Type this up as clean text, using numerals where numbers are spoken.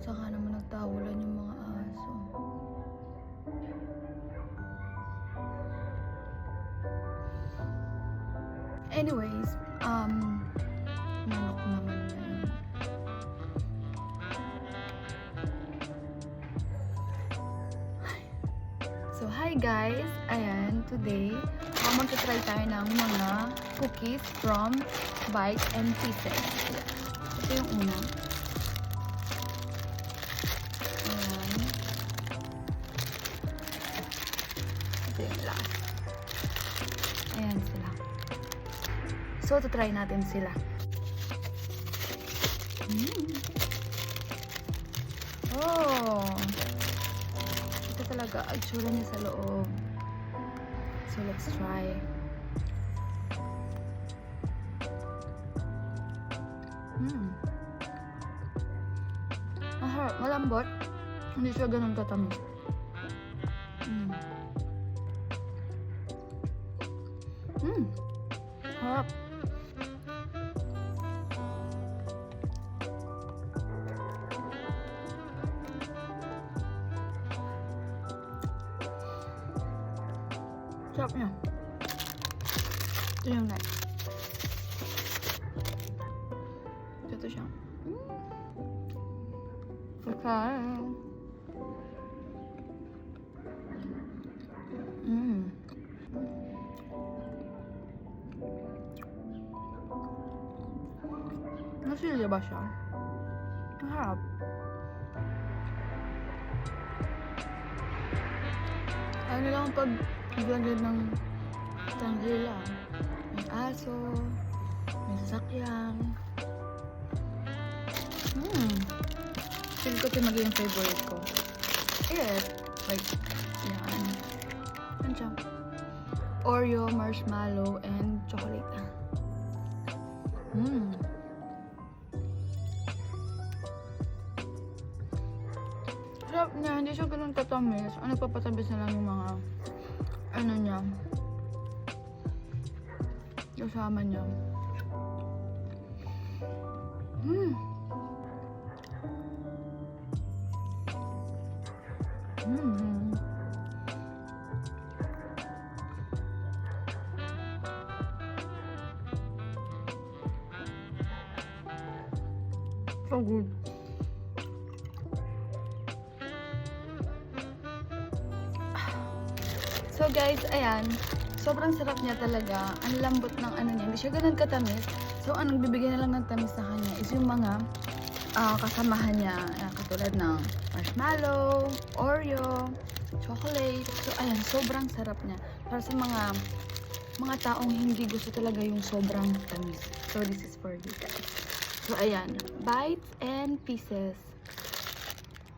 Saka naman nagtawalan yung mga aso. Anyways, manok naman yan. So, hi guys! Ayan, today, magta-try tayo ng mga cookies from Bites and Pieces. Ito yung una. Ayan. Ito yung last. Ayan sila. So, try natin sila. Oh! Ito talaga, itsura niya sa loob. So, let's try. Maharap, malambot. Hindi siya ganun katamis. Harap. Sarap niya. Ito yung next. Ito siya. Okay. Nasilya ba siya? Mahirap. Ano lang pag naglagay ng tanghila. May aso, may sasakyan. Feel ko ito magiging favorite ko. Yes. Like, yan. Ano siya? Oreo, marshmallow, and chocolate. Sarap niya. Hindi siya ganun katamis. Nagpapatamis na lang yung mga ano niya. Kasama niya. So good. So guys, ayan. Sobrang sarap niya talaga. Ang lambot ng ano niya. Hindi siya ganun katamis. So, ang nagbibigay na lang ng tamis sa kanya is yung mga kasamahan niya. Katulad ng marshmallow, Oreo, chocolate. So, ayan. Sobrang sarap niya. Para sa mga taong hindi gusto talaga yung sobrang tamis. So, this is for you guys. So, ayan. Bites and Pieces.